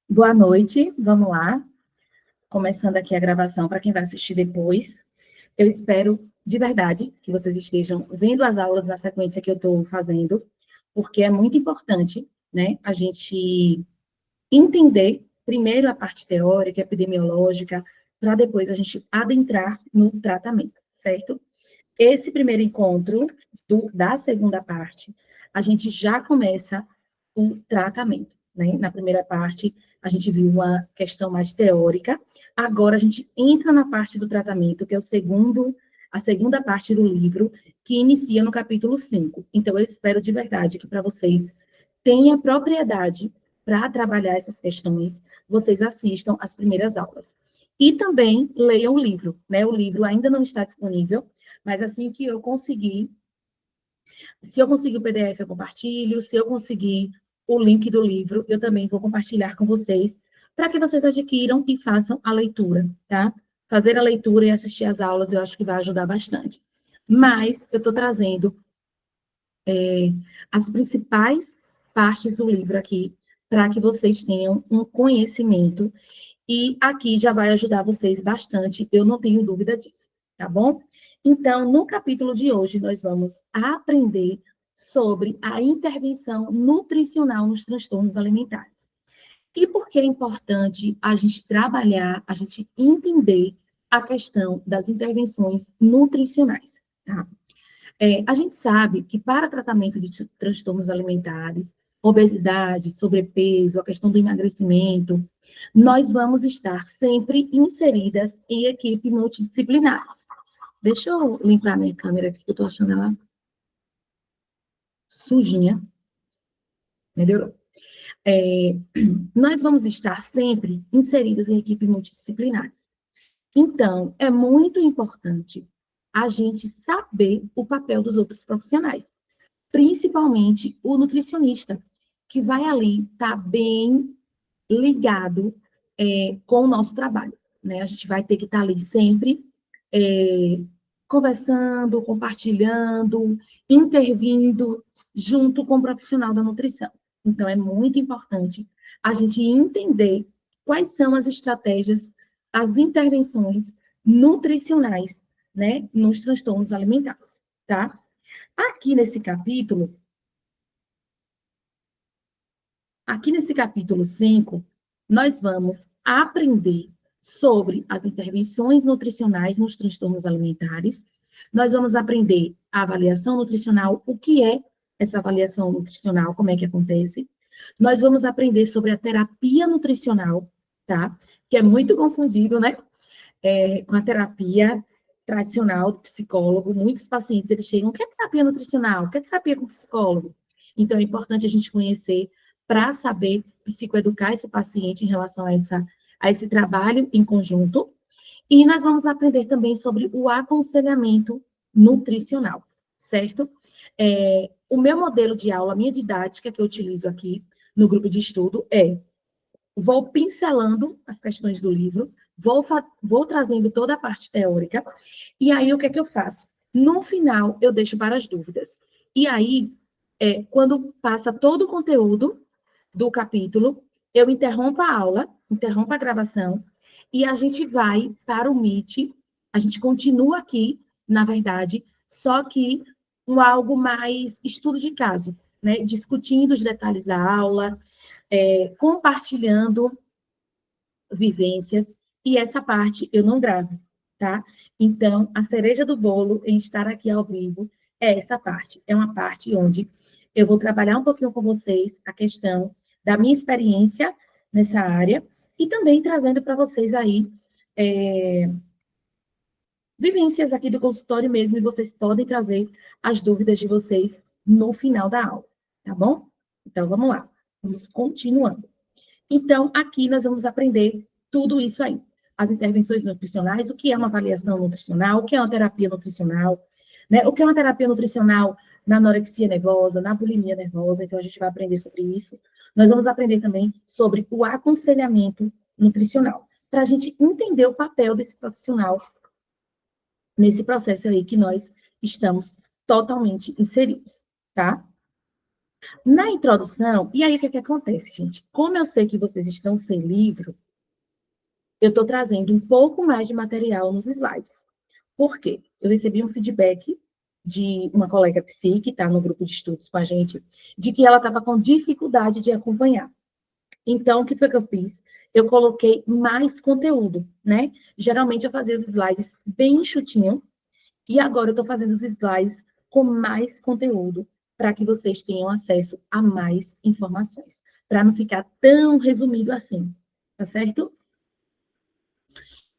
Boa noite, vamos lá. Começando aqui a gravação para quem vai assistir depois. Eu espero de verdade que vocês estejam vendo as aulas na sequência que eu estou fazendo, porque é muito importante, né, a gente entender primeiro a parte teórica, epidemiológica, para depois a gente adentrar no tratamento, certo? Esse primeiro encontro da segunda parte, a gente já começa o tratamento, né? Na primeira parte, a gente viu uma questão mais teórica, agora a gente entra na parte do tratamento, que é a segunda parte do livro, que inicia no capítulo 5. Então, eu espero de verdade que para vocês tenha propriedade para trabalhar essas questões, vocês assistam as primeiras aulas. E também leiam o livro, né? O livro ainda não está disponível, mas assim que eu conseguir, se eu conseguir o PDF, eu compartilho. Se eu conseguir o link do livro, eu também vou compartilhar com vocês, para que vocês adquiram e façam a leitura, tá? Fazer a leitura e assistir às aulas, eu acho que vai ajudar bastante. Mas eu estou trazendo as principais partes do livro aqui, para que vocês tenham um conhecimento, e aqui já vai ajudar vocês bastante, eu não tenho dúvida disso, tá bom? Então, no capítulo de hoje, nós vamos aprender sobre a intervenção nutricional nos transtornos alimentares. E por que é importante a gente trabalhar, a gente entender a questão das intervenções nutricionais, tá? A gente sabe que para tratamento de transtornos alimentares, obesidade, sobrepeso, a questão do emagrecimento, nós vamos estar sempre inseridas em equipe multidisciplinares. Deixa eu limpar minha câmera aqui, que eu estou achando ela sujinha. Melhorou. É, nós vamos estar sempre inseridas em equipes multidisciplinares. Então, é muito importante a gente saber o papel dos outros profissionais, principalmente o nutricionista, que vai ali estar bem ligado com o nosso trabalho, né? A gente vai ter que estar ali sempre conversando, compartilhando, intervindo junto com o profissional da nutrição. Então, é muito importante a gente entender quais são as estratégias, as intervenções nutricionais, né, nos transtornos alimentares, tá? Aqui nesse capítulo 5, nós vamos aprender sobre as intervenções nutricionais nos transtornos alimentares. Nós vamos aprender a avaliação nutricional, o que é essa avaliação nutricional, como é que acontece. Nós vamos aprender sobre a terapia nutricional, tá? Que é muito confundido, né? Com a terapia tradicional do psicólogo. Muitos pacientes, eles chegam, o que é terapia nutricional? O que é terapia com psicólogo? Então, é importante a gente conhecer para saber psicoeducar esse paciente em relação a esse trabalho em conjunto. E nós vamos aprender também sobre o aconselhamento nutricional, certo? O meu modelo de aula, a minha didática que eu utilizo aqui no grupo de estudo vou pincelando as questões do livro, vou trazendo toda a parte teórica, e aí o que é que eu faço? No final, eu deixo para as dúvidas. E aí, quando passa todo o conteúdo do capítulo, eu interrompo a aula, interrompo a gravação, e a gente vai para o Meet, a gente continua aqui, na verdade, só que algo mais estudo de caso, né? Discutindo os detalhes da aula, compartilhando vivências, e essa parte eu não gravo, tá? Então, a cereja do bolo em estar aqui ao vivo é essa parte. É uma parte onde eu vou trabalhar um pouquinho com vocês a questão da minha experiência nessa área e também trazendo para vocês aí vivências aqui do consultório mesmo, e vocês podem trazer as dúvidas de vocês no final da aula, tá bom? Então, vamos lá. Vamos continuando. Então, aqui nós vamos aprender tudo isso aí. As intervenções nutricionais, o que é uma avaliação nutricional, o que é uma terapia nutricional, né? O que é uma terapia nutricional na anorexia nervosa, na bulimia nervosa, então a gente vai aprender sobre isso. Nós vamos aprender também sobre o aconselhamento nutricional, para a gente entender o papel desse profissional nesse processo aí que nós estamos totalmente inseridos, tá? Na introdução, e aí o que, que acontece, gente? Como eu sei que vocês estão sem livro, eu estou trazendo um pouco mais de material nos slides. Por quê? Eu recebi um feedback de uma colega psi, que está no grupo de estudos com a gente, de que ela estava com dificuldade de acompanhar. Então, o que foi que eu fiz? Eu coloquei mais conteúdo, né? Geralmente eu fazia os slides bem enxutinho, e agora eu estou fazendo os slides com mais conteúdo, para que vocês tenham acesso a mais informações, para não ficar tão resumido assim, tá certo?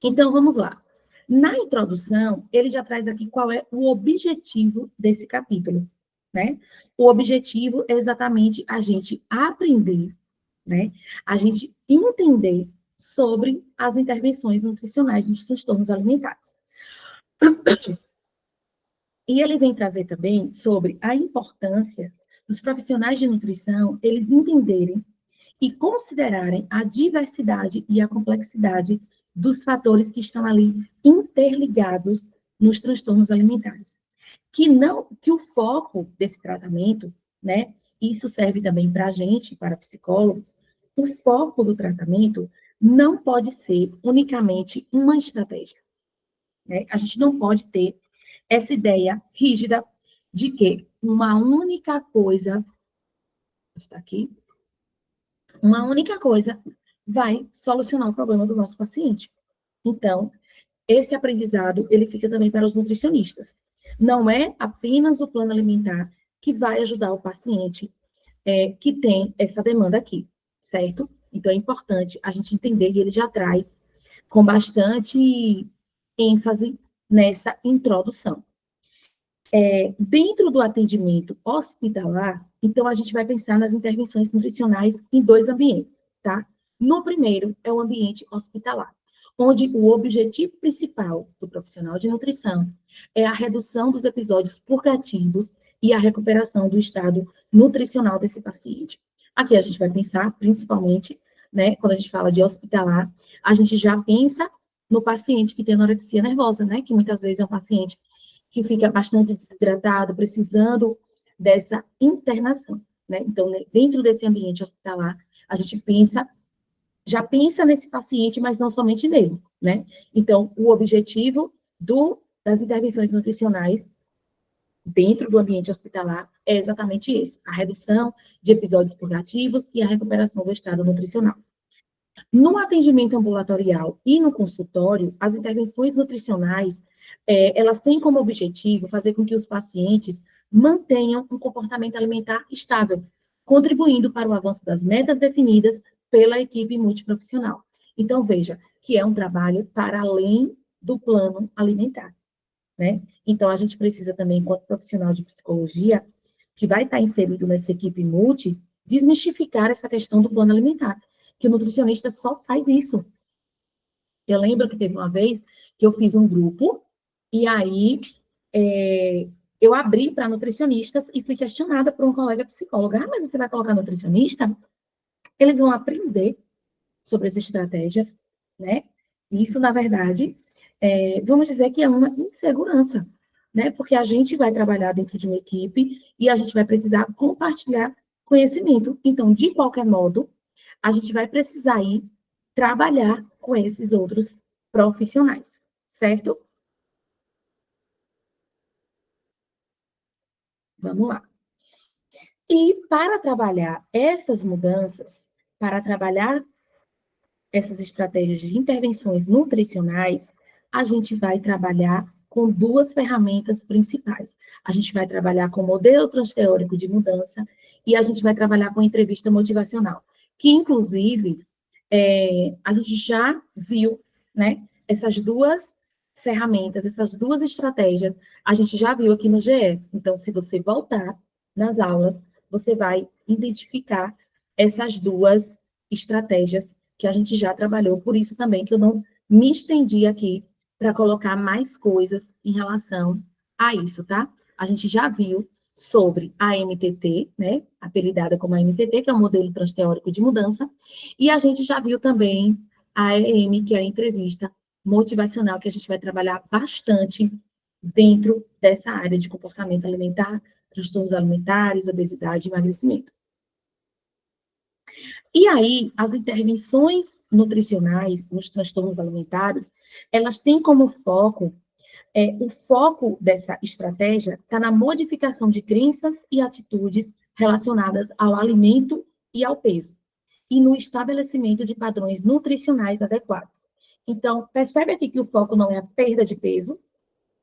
Então, vamos lá. Na introdução, ele já traz aqui qual é o objetivo desse capítulo, né? O objetivo é exatamente a gente aprender, né? A gente entender sobre as intervenções nutricionais nos transtornos alimentares. E ele vem trazer também sobre a importância dos profissionais de nutrição, eles entenderem e considerarem a diversidade e a complexidade dos fatores que estão ali interligados nos transtornos alimentares. Que o foco desse tratamento, né? Isso serve também para a gente, para psicólogos, o foco do tratamento não pode ser unicamente uma estratégia, né? A gente não pode ter essa ideia rígida de que uma única coisa, está aqui, uma única coisa vai solucionar o problema do nosso paciente. Então, esse aprendizado, ele fica também para os nutricionistas. Não é apenas o plano alimentar que vai ajudar o paciente que tem essa demanda aqui, certo? Então, é importante a gente entender, e ele já traz com bastante ênfase nessa introdução. Dentro do atendimento hospitalar, então a gente vai pensar nas intervenções nutricionais em dois ambientes, tá? No primeiro é o ambiente hospitalar, onde o objetivo principal do profissional de nutrição é a redução dos episódios purgativos e a recuperação do estado nutricional desse paciente. Aqui a gente vai pensar principalmente, né, quando a gente fala de hospitalar, a gente já pensa no paciente que tem anorexia nervosa, né, que muitas vezes é um paciente que fica bastante desidratado, precisando dessa internação, né? Então, dentro desse ambiente hospitalar, a gente já pensa nesse paciente, mas não somente nele, né? Então, o objetivo das intervenções nutricionais dentro do ambiente hospitalar é exatamente esse, a redução de episódios purgativos e a recuperação do estado nutricional. No atendimento ambulatorial e no consultório, as intervenções nutricionais, elas têm como objetivo fazer com que os pacientes mantenham um comportamento alimentar estável, contribuindo para o avanço das metas definidas pela equipe multiprofissional. Então, veja que é um trabalho para além do plano alimentar, né? Então, a gente precisa também, enquanto profissional de psicologia, que vai estar inserido nessa equipe multi, desmistificar essa questão do plano alimentar, que o nutricionista só faz isso. Eu lembro que teve uma vez que eu fiz um grupo, e aí eu abri para nutricionistas e fui questionada por um colega psicólogo. Ah, mas você vai colocar nutricionista? Eles vão aprender sobre as estratégias, né? Isso, na verdade, vamos dizer que é uma insegurança, né? Porque a gente vai trabalhar dentro de uma equipe e a gente vai precisar compartilhar conhecimento. Então, de qualquer modo, a gente vai precisar ir trabalhar com esses outros profissionais, certo? Vamos lá. E para trabalhar essas mudanças, para trabalhar essas estratégias de intervenções nutricionais, a gente vai trabalhar com duas ferramentas principais. A gente vai trabalhar com o modelo transteórico de mudança e a gente vai trabalhar com entrevista motivacional, que inclusive a gente já viu, né, essas duas ferramentas, essas duas estratégias, a gente já viu aqui no GE. Então, se você voltar nas aulas, você vai identificar essas duas estratégias que a gente já trabalhou, por isso também que eu não me estendi aqui para colocar mais coisas em relação a isso, tá? A gente já viu sobre a MTT, né, apelidada como a MTT, que é o modelo transteórico de mudança, e a gente já viu também a EM, que é a entrevista motivacional, que a gente vai trabalhar bastante dentro dessa área de comportamento alimentar transtornos alimentares, obesidade e emagrecimento. E aí, as intervenções nutricionais nos transtornos alimentares, elas têm como foco, o foco dessa estratégia está na modificação de crenças e atitudes relacionadas ao alimento e ao peso, e no estabelecimento de padrões nutricionais adequados. Então, percebe aqui que o foco não é a perda de peso,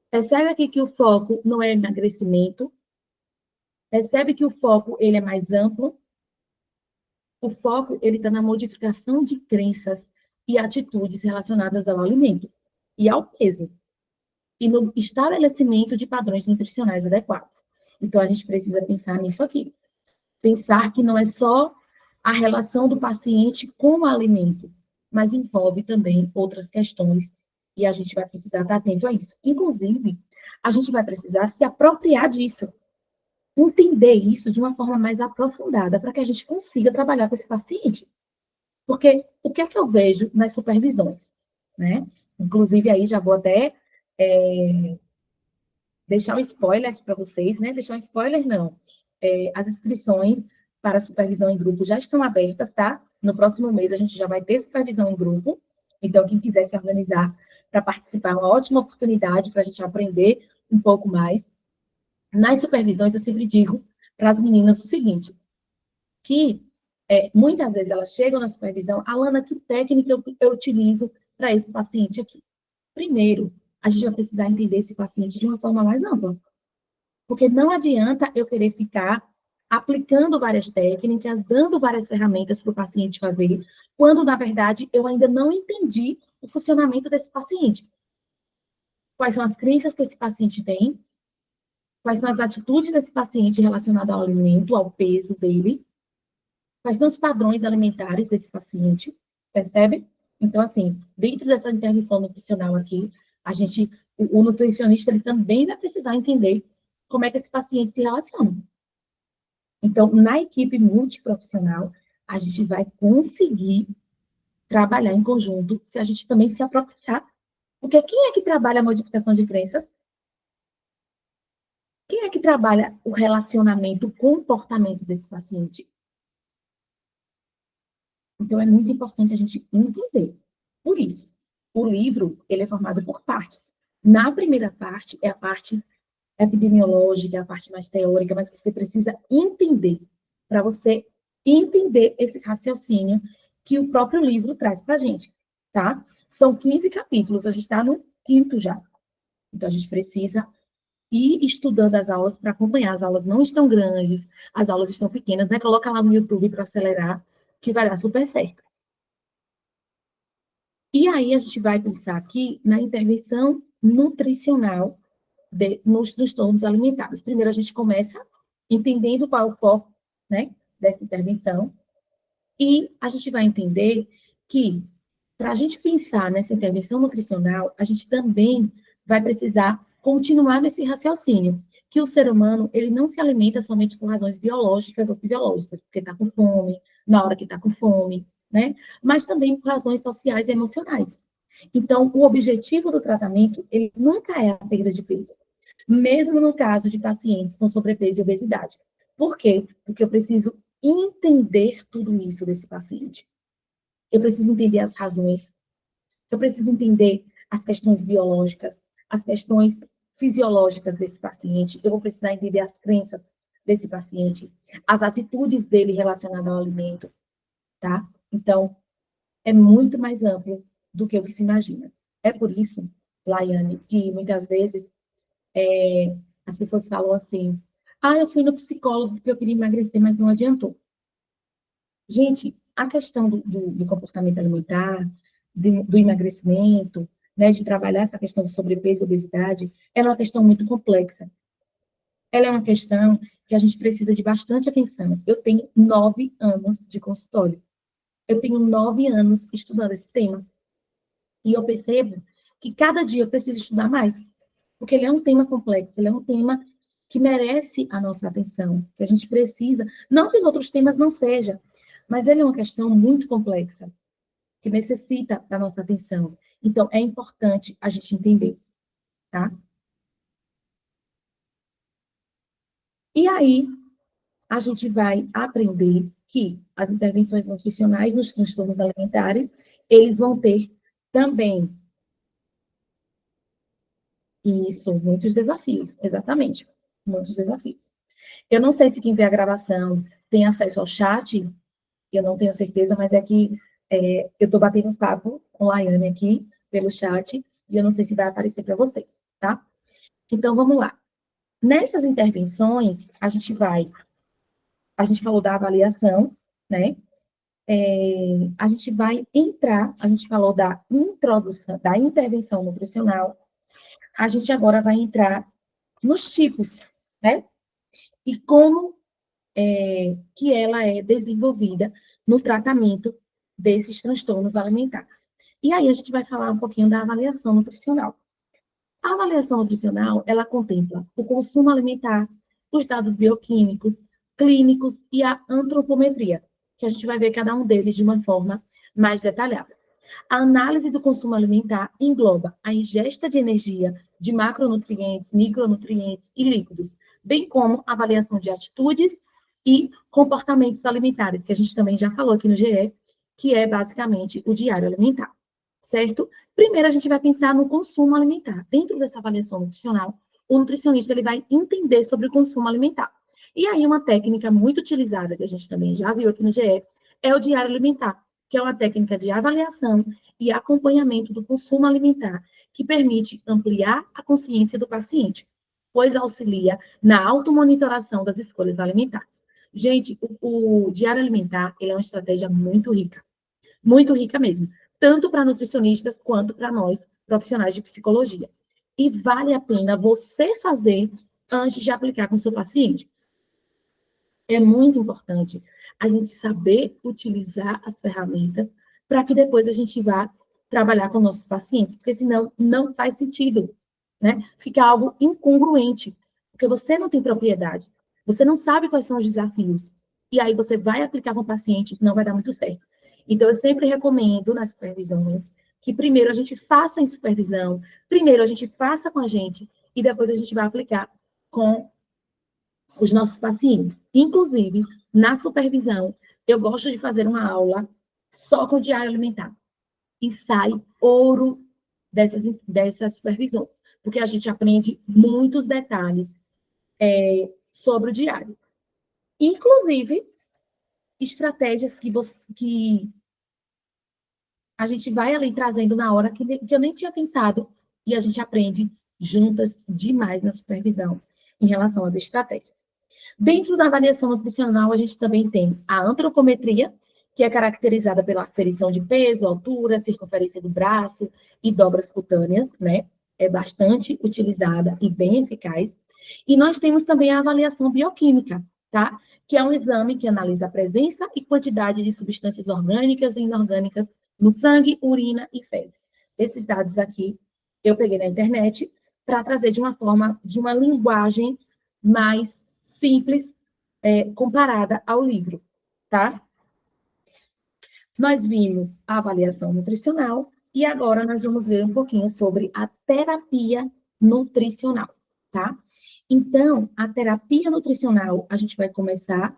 percebe aqui que o foco não é emagrecimento, percebe que o foco ele é mais amplo. O foco ele está na modificação de crenças e atitudes relacionadas ao alimento e ao peso, e no estabelecimento de padrões nutricionais adequados. Então, a gente precisa pensar nisso aqui. Pensar que não é só a relação do paciente com o alimento, mas envolve também outras questões, e a gente vai precisar estar atento a isso. Inclusive, a gente vai precisar se apropriar disso, entender isso de uma forma mais aprofundada, para que a gente consiga trabalhar com esse paciente. Porque o que é que eu vejo nas supervisões, né? Inclusive, aí já vou até deixar um spoiler para vocês, né? Deixar um spoiler, não. As inscrições para supervisão em grupo já estão abertas, tá? No próximo mês a gente já vai ter supervisão em grupo. Então, quem quiser se organizar para participar, é uma ótima oportunidade para a gente aprender um pouco mais. Nas supervisões, eu sempre digo para as meninas o seguinte, que muitas vezes elas chegam na supervisão, Alana, que técnica eu utilizo para esse paciente aqui? Primeiro, a gente vai precisar entender esse paciente de uma forma mais ampla. Porque não adianta eu querer ficar aplicando várias técnicas, dando várias ferramentas para o paciente fazer, quando, na verdade, eu ainda não entendi o funcionamento desse paciente. Quais são as crenças que esse paciente tem, quais são as atitudes desse paciente relacionadas ao alimento, ao peso dele, quais são os padrões alimentares desse paciente, percebe? Então, assim, dentro dessa intervenção nutricional aqui, o nutricionista, ele também vai precisar entender como é que esse paciente se relaciona. Então, na equipe multiprofissional, a gente vai conseguir trabalhar em conjunto se a gente também se apropriar. Porque quem é que trabalha a modificação de crenças? Quem é que trabalha o relacionamento, o comportamento desse paciente? Então, é muito importante a gente entender. Por isso, o livro, ele é formado por partes. Na primeira parte, é a parte epidemiológica, é a parte mais teórica, mas que você precisa entender, para você entender esse raciocínio que o próprio livro traz para a gente, tá? São 15 capítulos, a gente está no quinto já. Então, a gente precisa ir estudando as aulas para acompanhar. As aulas não estão grandes, as aulas estão pequenas, né? Coloca lá no YouTube para acelerar, que vai dar super certo. E aí, a gente vai pensar aqui na intervenção nutricional nos transtornos alimentares. Primeiro, a gente começa entendendo qual é o foco, né, dessa intervenção, e a gente vai entender que, para a gente pensar nessa intervenção nutricional, a gente também vai precisar continuar nesse raciocínio, que o ser humano, ele não se alimenta somente por razões biológicas ou fisiológicas, porque está com fome, na hora que está com fome, né, mas também por razões sociais e emocionais. Então, o objetivo do tratamento, ele nunca é a perda de peso, mesmo no caso de pacientes com sobrepeso e obesidade. Por quê? Porque eu preciso entender tudo isso desse paciente. Eu preciso entender as razões, eu preciso entender as questões biológicas, as questões fisiológicas desse paciente, eu vou precisar entender as crenças desse paciente, as atitudes dele relacionadas ao alimento, tá? Então, é muito mais amplo do que o que se imagina. É por isso, Laiane, que muitas vezes as pessoas falam assim, eu fui no psicólogo porque eu queria emagrecer, mas não adiantou. Gente, a questão do comportamento alimentar, do emagrecimento, né, de trabalhar essa questão de sobrepeso e obesidade, ela é uma questão muito complexa. Ela é uma questão que a gente precisa de bastante atenção. Eu tenho 9 anos de consultório. Eu tenho 9 anos estudando esse tema. E eu percebo que cada dia eu preciso estudar mais. Porque ele é um tema complexo, ele é um tema que merece a nossa atenção, que a gente precisa. Não que os outros temas não sejam, mas ele é uma questão muito complexa, que necessita da nossa atenção. Então, é importante a gente entender, tá? E aí, a gente vai aprender que as intervenções nutricionais nos transtornos alimentares, eles vão ter também, isso, muitos desafios, exatamente, muitos desafios. Eu não sei se quem vê a gravação tem acesso ao chat, eu não tenho certeza, mas é que eu estou batendo um papo com a Laiane aqui pelo chat, e eu não sei se vai aparecer para vocês, tá? Então, vamos lá. Nessas intervenções, a gente falou da avaliação, né? A gente vai entrar, a gente falou da introdução, da intervenção nutricional, a gente agora vai entrar nos tipos, né? E como que ela é desenvolvida no tratamento desses transtornos alimentares. E aí a gente vai falar um pouquinho da avaliação nutricional. A avaliação nutricional, ela contempla o consumo alimentar, os dados bioquímicos, clínicos e a antropometria, que a gente vai ver cada um deles de uma forma mais detalhada. A análise do consumo alimentar engloba a ingesta de energia, de macronutrientes, micronutrientes e líquidos, bem como a avaliação de atitudes e comportamentos alimentares, que a gente também já falou aqui no GE, que é basicamente o diário alimentar, certo? Primeiro, a gente vai pensar no consumo alimentar. Dentro dessa avaliação nutricional, o nutricionista ele vai entender sobre o consumo alimentar. E aí, uma técnica muito utilizada, que a gente também já viu aqui no GE, é o diário alimentar, que é uma técnica de avaliação e acompanhamento do consumo alimentar, que permite ampliar a consciência do paciente, pois auxilia na automonitoração das escolhas alimentares. Gente, o diário alimentar, ele é uma estratégia muito rica mesmo, tanto para nutricionistas quanto para nós, profissionais de psicologia. E vale a pena você fazer antes de aplicar com o seu paciente. É muito importante a gente saber utilizar as ferramentas para que depois a gente vá trabalhar com nossos pacientes, porque senão não faz sentido, né? Fica algo incongruente, porque você não tem propriedade, você não sabe quais são os desafios, e aí você vai aplicar com o paciente e não vai dar muito certo. Então, eu sempre recomendo nas supervisões que primeiro a gente faça em supervisão, primeiro a gente faça com a gente, e depois a gente vai aplicar com os nossos pacientes. Inclusive, na supervisão, eu gosto de fazer uma aula só com o diário alimentar. E sai ouro dessas supervisões, porque a gente aprende muitos detalhes sobre o diário. Inclusive, estratégias que a gente vai ali trazendo na hora que eu nem tinha pensado, e a gente aprende juntas demais na supervisão em relação às estratégias. Dentro da avaliação nutricional, a gente também tem a antropometria, que é caracterizada pela aferição de peso, altura, circunferência do braço e dobras cutâneas, né? É bastante utilizada e bem eficaz. E nós temos também a avaliação bioquímica, tá? Que é um exame que analisa a presença e quantidade de substâncias orgânicas e inorgânicas no sangue, urina e fezes. Esses dados aqui eu peguei na internet para trazer de uma forma, de uma linguagem mais simples, comparada ao livro, tá? Nós vimos a avaliação nutricional e agora nós vamos ver um pouquinho sobre a terapia nutricional, tá? Então, a terapia nutricional, a gente vai começar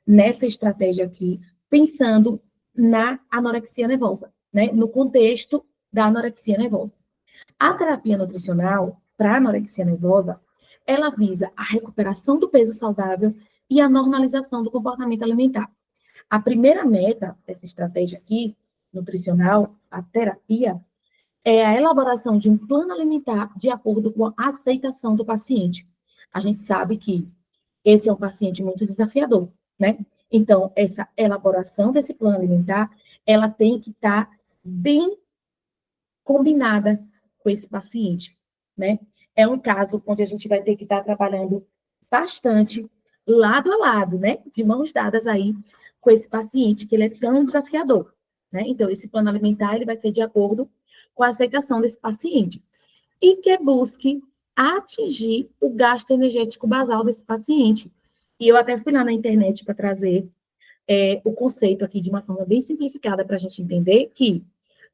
nessa estratégia aqui, pensando na anorexia nervosa, né? No contexto da anorexia nervosa. A terapia nutricional para anorexia nervosa, ela visa a recuperação do peso saudável e a normalização do comportamento alimentar. A primeira meta dessa estratégia aqui, nutricional, a terapia, é a elaboração de um plano alimentar de acordo com a aceitação do paciente. A gente sabe que esse é um paciente muito desafiador, né? Então, essa elaboração desse plano alimentar, ela tem que estar bem combinada com esse paciente, né? É um caso onde a gente vai ter que estar trabalhando bastante lado a lado, né? De mãos dadas aí com esse paciente, que ele é tão desafiador, né? Então, esse plano alimentar, ele vai ser de acordo com a aceitação desse paciente. E que busque atingir o gasto energético basal desse paciente. E eu até fui lá na internet para trazer o conceito aqui de uma forma bem simplificada para a gente entender que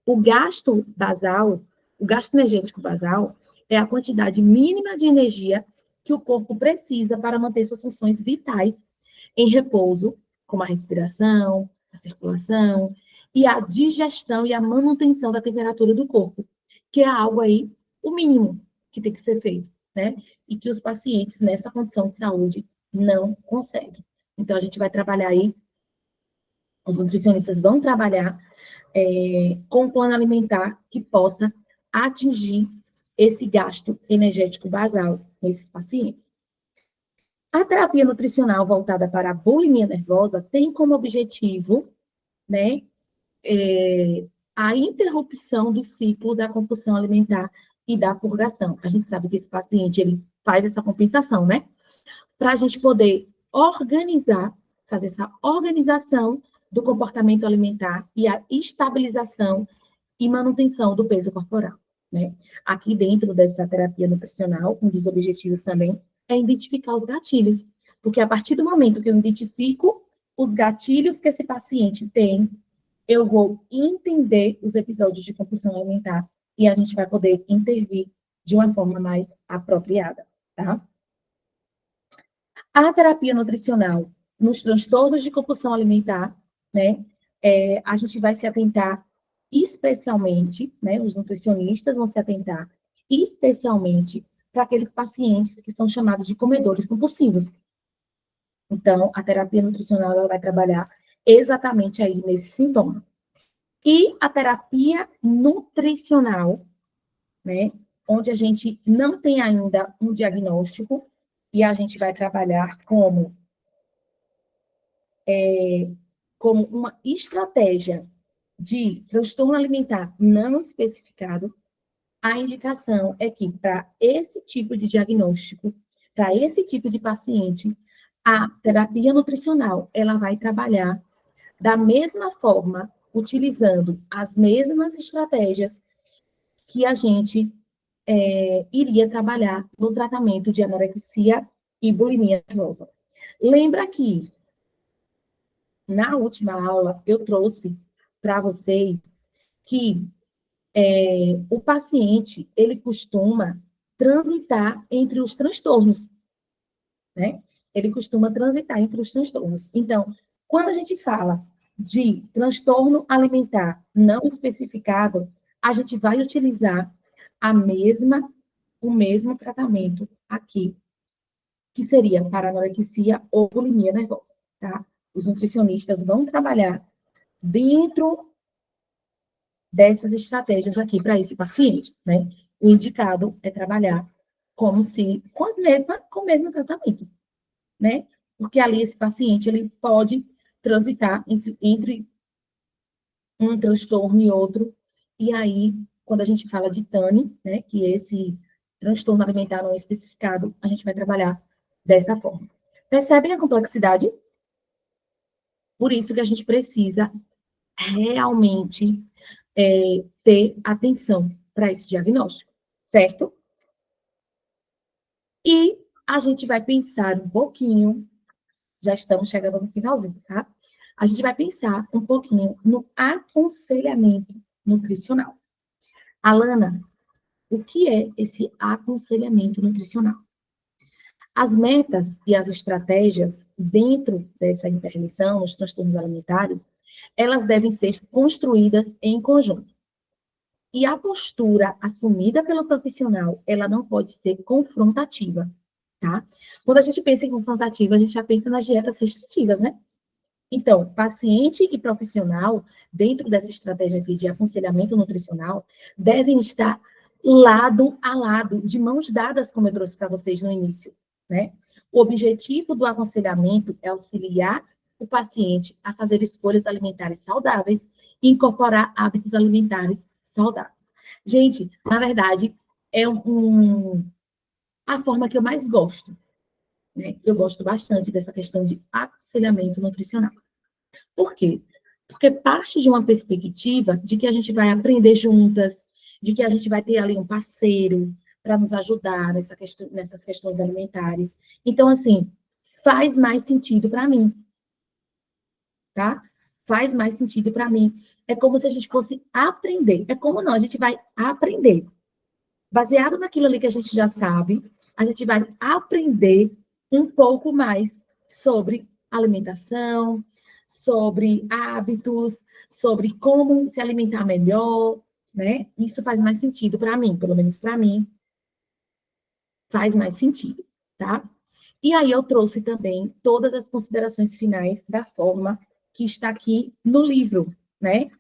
o gasto basal, o gasto energético basal, é a quantidade mínima de energia que o corpo precisa para manter suas funções vitais em repouso, como a respiração, a circulação e a digestão e a manutenção da temperatura do corpo, que é algo aí, o mínimo que tem que ser feito, né? E que os pacientes nessa condição de saúde não conseguem. Então, a gente vai trabalhar aí, os nutricionistas vão trabalhar com um plano alimentar que possa atingir esse gasto energético basal nesses pacientes. A terapia nutricional voltada para a bulimia nervosa tem como objetivo, né, a interrupção do ciclo da compulsão alimentar e da purgação. A gente sabe que esse paciente, ele faz essa compensação, né? Para a gente poder organizar, fazer essa organização do comportamento alimentar e a estabilização e manutenção do peso corporal, né? Aqui dentro dessa terapia nutricional, um dos objetivos também é identificar os gatilhos, porque a partir do momento que eu identifico os gatilhos que esse paciente tem, eu vou entender os episódios de compulsão alimentar e a gente vai poder intervir de uma forma mais apropriada, tá? A terapia nutricional nos transtornos de compulsão alimentar, né, a gente vai se atentar especialmente, né, os nutricionistas vão se atentar especialmente para aqueles pacientes que são chamados de comedores compulsivos. Então, a terapia nutricional ela vai trabalhar exatamente aí nesse sintoma. E a terapia nutricional, né, onde a gente não tem ainda um diagnóstico e a gente vai trabalhar como uma estratégia de transtorno alimentar não especificado, a indicação é que para esse tipo de diagnóstico, para esse tipo de paciente, a terapia nutricional, ela vai trabalhar da mesma forma, utilizando as mesmas estratégias que a gente iria trabalhar no tratamento de anorexia e bulimia nervosa. Lembra que na última aula eu trouxe para vocês que o paciente ele costuma transitar entre os transtornos, né? Ele costuma transitar entre os transtornos. Então, quando a gente fala de transtorno alimentar não especificado, a gente vai utilizar o mesmo tratamento aqui, que seria para anorexia ou bulimia nervosa, tá? Os nutricionistas vão trabalhar dentro dessas estratégias aqui para esse paciente, né? O indicado é trabalhar como se com o mesmo tratamento, né? Porque ali esse paciente ele pode transitar entre um transtorno e outro, e aí quando a gente fala de TANI, né, que é esse transtorno alimentar não especificado, a gente vai trabalhar dessa forma. Percebem a complexidade? Por isso que a gente precisa realmente ter atenção para esse diagnóstico, certo? E a gente vai pensar um pouquinho, já estamos chegando no finalzinho, tá? A gente vai pensar um pouquinho no aconselhamento nutricional. Alana, o que é esse aconselhamento nutricional? As metas e as estratégias dentro dessa intervenção, nos transtornos alimentares, elas devem ser construídas em conjunto. E a postura assumida pelo profissional, ela não pode ser confrontativa, tá? Quando a gente pensa em confrontativa, a gente já pensa nas dietas restritivas, né? Então, paciente e profissional, dentro dessa estratégia aqui de aconselhamento nutricional, devem estar lado a lado, de mãos dadas, como eu trouxe para vocês no início, né? O objetivo do aconselhamento é auxiliar o paciente a fazer escolhas alimentares saudáveis e incorporar hábitos alimentares saudáveis. Gente, na verdade, é a forma que eu mais gosto, né? Eu gosto bastante dessa questão de aconselhamento nutricional. Por quê? Porque parte de uma perspectiva de que a gente vai aprender juntas, de que a gente vai ter ali um parceiro para nos ajudar nessas questões alimentares. Então, assim, faz mais sentido para mim, tá? Faz mais sentido para mim. É como se a gente fosse aprender. É como não, a gente vai aprender, Baseado naquilo ali que a gente já sabe, a gente vai aprender um pouco mais sobre alimentação, sobre hábitos, sobre como se alimentar melhor, né? Isso faz mais sentido para mim, pelo menos para mim, faz mais sentido, tá? E aí eu trouxe também todas as considerações finais da forma que está aqui no livro, né?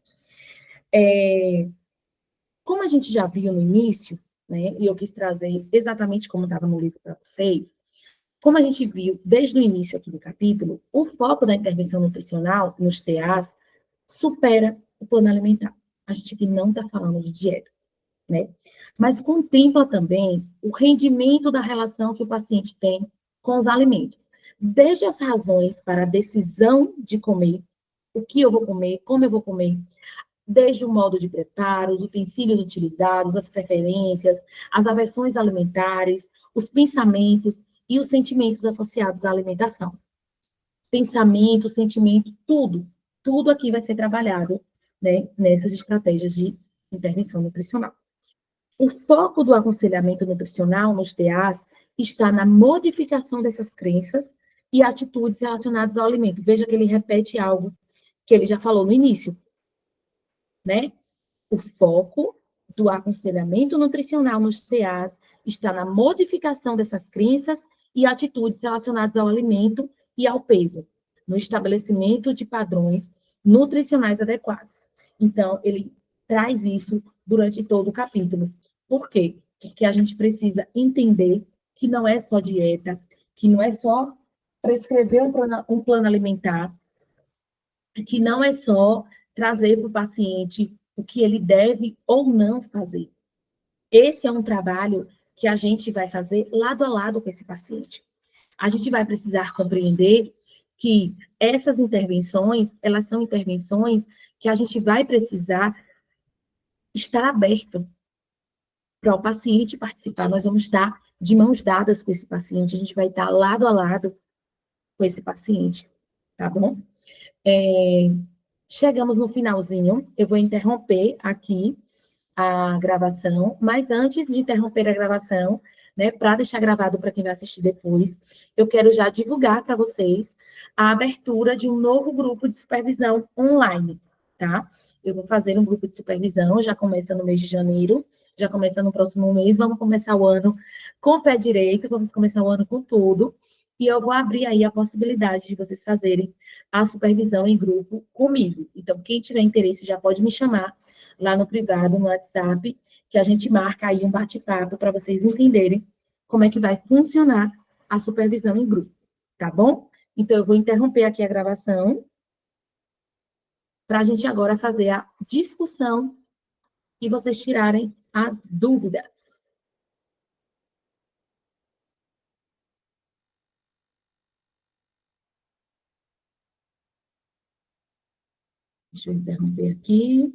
Como a gente já viu no início, né? E eu quis trazer exatamente como estava no livro para vocês, como a gente viu desde o início aqui do capítulo, o foco da intervenção nutricional nos TAs supera o plano alimentar. A gente aqui não está falando de dieta, né? Mas contempla também o rendimento da relação que o paciente tem com os alimentos. Desde as razões para a decisão de comer, o que eu vou comer, como eu vou comer, desde o modo de preparo, os utensílios utilizados, as preferências, as aversões alimentares, os pensamentos e os sentimentos associados à alimentação. Pensamento, sentimento, tudo aqui vai ser trabalhado, né, nessas estratégias de intervenção nutricional. O foco do aconselhamento nutricional nos TAs está na modificação dessas crenças e atitudes relacionadas ao alimento. Veja que ele repete algo que ele já falou no início, né? O foco do aconselhamento nutricional nos TAs está na modificação dessas crenças e atitudes relacionadas ao alimento e ao peso, no estabelecimento de padrões nutricionais adequados. Então, ele traz isso durante todo o capítulo. Por quê? Porque a gente precisa entender que não é só dieta, que não é só prescrever um plano alimentar, que não é só trazer para o paciente o que ele deve ou não fazer. Esse é um trabalho que a gente vai fazer lado a lado com esse paciente. A gente vai precisar compreender que essas intervenções, elas são intervenções que a gente vai precisar estar aberto para o paciente participar. Nós vamos estar de mãos dadas com esse paciente, a gente vai estar lado a lado com esse paciente, tá bom? Chegamos no finalzinho, eu vou interromper aqui a gravação, mas antes de interromper a gravação, né, para deixar gravado para quem vai assistir depois, eu quero já divulgar para vocês a abertura de um novo grupo de supervisão online, tá? Eu vou fazer um grupo de supervisão, já começa no mês de janeiro, já começa no próximo mês, vamos começar o ano com o pé direito, vamos começar o ano com tudo, e eu vou abrir aí a possibilidade de vocês fazerem a supervisão em grupo comigo. Então, quem tiver interesse já pode me chamar lá no privado, no WhatsApp, que a gente marca aí um bate-papo para vocês entenderem como é que vai funcionar a supervisão em grupo, tá bom? Então, eu vou interromper aqui a gravação para a gente agora fazer a discussão e vocês tirarem as dúvidas. Deixa eu interromper aqui.